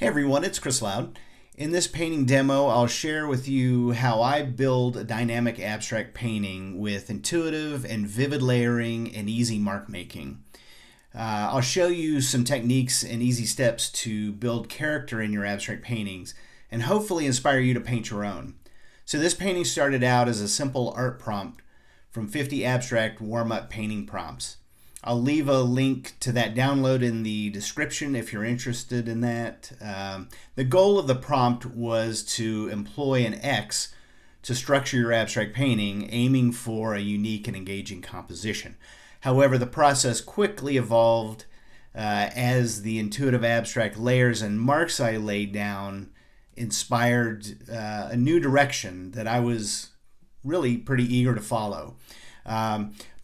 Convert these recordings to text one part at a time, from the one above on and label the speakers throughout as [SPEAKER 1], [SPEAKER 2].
[SPEAKER 1] Hey everyone, it's Chris Loud. In this painting demo, I'll share with you how I build a dynamic abstract painting with intuitive and vivid layering and easy mark making. I'll show you some techniques and easy steps to build character in your abstract paintings and hopefully inspire you to paint your own. So this painting started out as a simple art prompt from 50 abstract warm-up painting prompts. I'll leave a link to that download in the description if you're interested in that. The goal of the prompt was to employ an X to structure your abstract painting, aiming for a unique and engaging composition. However, the process quickly evolved as the intuitive abstract layers and marks I laid down inspired a new direction that I was really pretty eager to follow.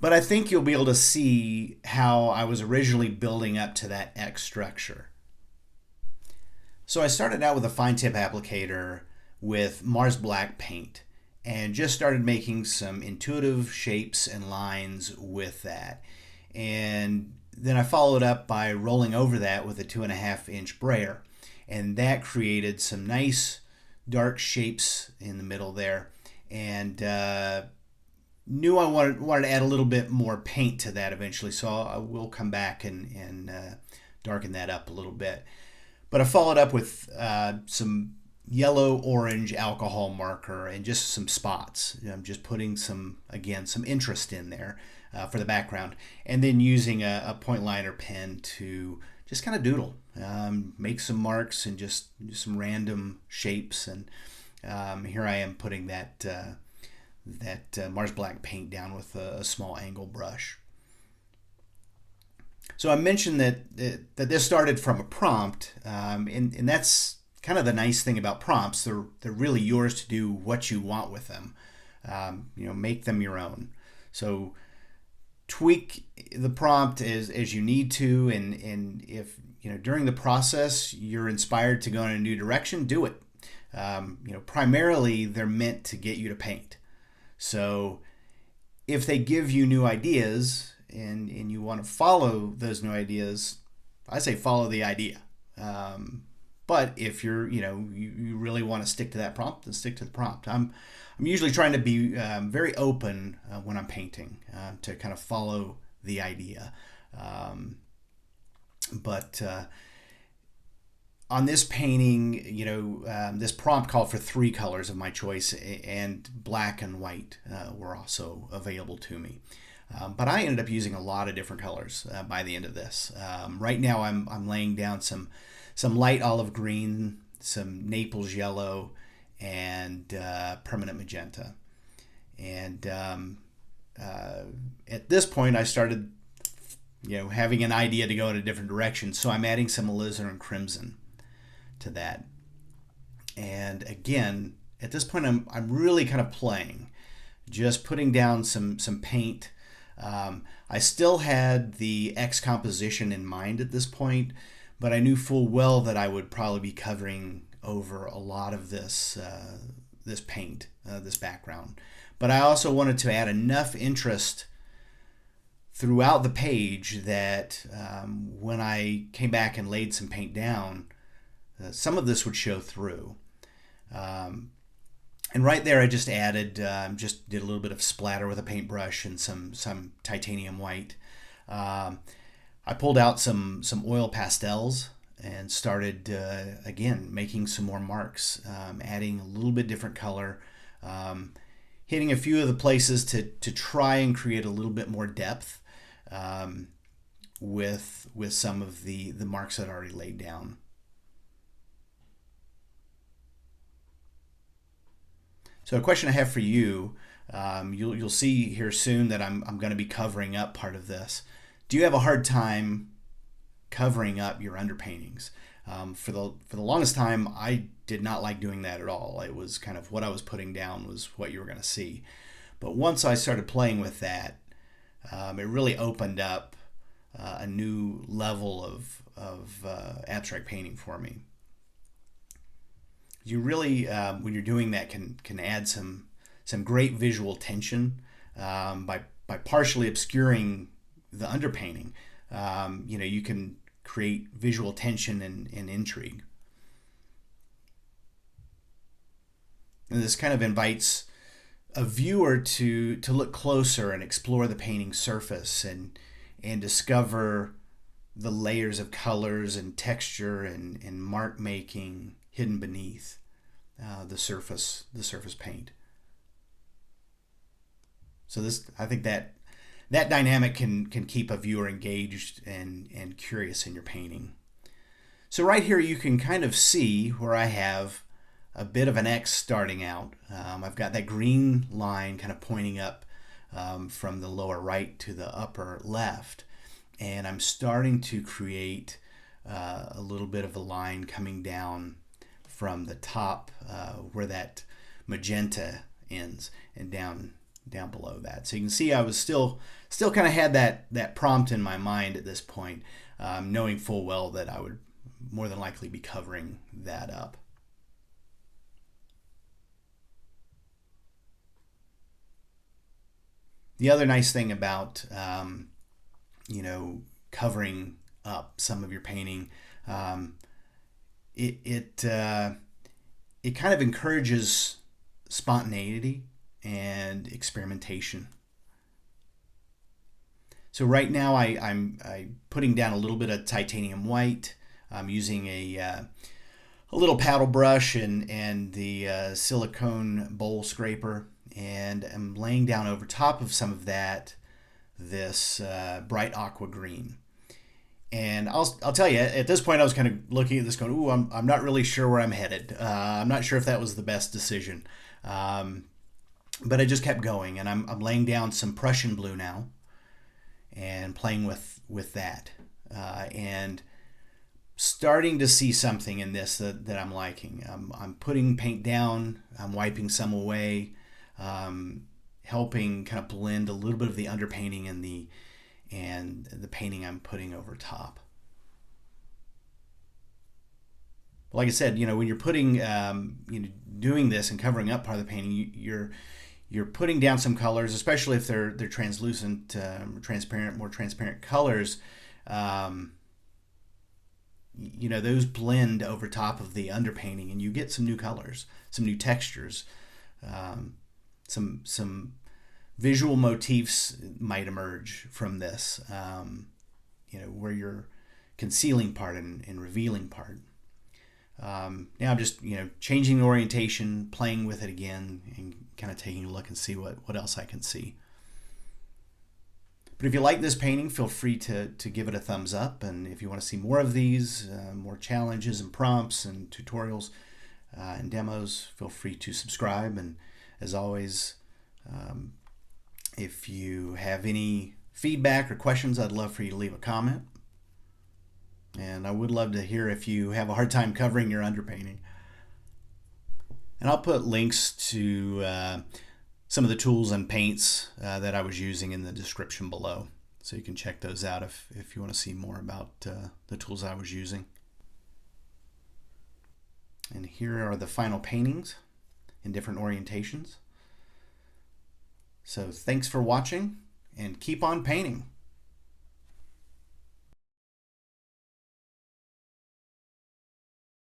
[SPEAKER 1] But I think you'll be able to see how I was originally building up to that X structure. So I started out with a fine tip applicator with Mars Black paint and just started making some intuitive shapes and lines with that. And then I followed up by rolling over that with a 2.5-inch brayer. And that created some nice dark shapes in the middle there. And knew I wanted to add a little bit more paint to that eventually, so I will come back and darken that up a little bit. But I followed up with some yellow-orange alcohol marker and just some spots. I'm just putting some interest in there for the background, and then using a point liner pen to just kind of doodle, make some marks and just some random shapes. And here I am putting that Mars Black paint down with a small angle brush. So I mentioned that this started from a prompt, and that's kind of the nice thing about prompts. They're really yours to do what you want with them. Make them your own. So tweak the prompt as you need to, and if during the process you're inspired to go in a new direction, do it. Primarily they're meant to get you to paint. So if they give you new ideas and you want to follow those new ideas, I say follow the idea. But if you really want to stick to that prompt, then stick to the prompt. I'm usually trying to be very open when I'm painting to kind of follow the idea. But on this painting, this prompt called for 3 colors of my choice, and black and white were also available to me. But I ended up using a lot of different colors by the end of this. Right now I'm laying down some light olive green, some Naples yellow, and permanent magenta. And at this point I started having an idea to go in a different direction, so I'm adding some alizarin crimson to that. And again, at this point I'm really kind of playing, just putting down some paint. I still had the X composition in mind at this point, but I knew full well that I would probably be covering over a lot of this paint, this background. But I also wanted to add enough interest throughout the page that when I came back and laid some paint down, some of this would show through. And right there I just added, just did a little bit of splatter with a paintbrush and some titanium white. I pulled out some oil pastels and started, again, making some more marks, adding a little bit different color, hitting a few of the places to try and create a little bit more depth with some of the marks that I already laid down. So a question I have for you, you'll see here soon that I'm going to be covering up part of this. Do you have a hard time covering up your underpaintings? For the longest time, I did not like doing that at all. It was kind of what I was putting down was what you were going to see. But once I started playing with that, it really opened up a new level of abstract painting for me. You really, when you're doing that, can add some great visual tension by partially obscuring the underpainting. You can create visual tension and intrigue. And this kind of invites a viewer to look closer and explore the painting surface and discover the layers of colors and texture and mark making hidden beneath the surface paint. So I think that dynamic can keep a viewer engaged and curious in your painting. So right here you can kind of see where I have a bit of an X starting out. I've got that green line kind of pointing up from the lower right to the upper left, and I'm starting to create a little bit of a line coming down from the top where that magenta ends and down below that. So you can see I was still kind of had that prompt in my mind at this point, knowing full well that I would more than likely be covering that up. The other nice thing about covering up some of your painting, it kind of encourages spontaneity and experimentation. So right now I'm putting down a little bit of titanium white. I'm using a little paddle brush and the silicone bowl scraper, and I'm laying down over top of some of that this bright aqua green. And I'll tell you, at this point I was kind of looking at this going, ooh, I'm not really sure where I'm headed. I'm not sure if that was the best decision. But I just kept going, and I'm laying down some Prussian blue now and playing with that. And starting to see something in this that I'm liking. I'm putting paint down, I'm wiping some away, helping kind of blend a little bit of the underpainting and the painting I'm putting over top. Like I said, when you're putting, doing this and covering up part of the painting, you're putting down some colors, especially if they're translucent, more transparent colors. Those blend over top of the underpainting, and you get some new colors, some new textures, some visual motifs might emerge from this, where you're concealing part and revealing part. Now I'm just changing the orientation, playing with it again, and kind of taking a look and see what else I can see. But if you like this painting, feel free to give it a thumbs up. And if you want to see more of these, more challenges and prompts and tutorials and demos, feel free to subscribe. And as always, if you have any feedback or questions, I'd love for you to leave a comment. And I would love to hear if you have a hard time covering your underpainting. And I'll put links to some of the tools and paints that I was using in the description below. So you can check those out if you want to see more about the tools I was using. And here are the final paintings in different orientations. So thanks for watching, and keep on painting.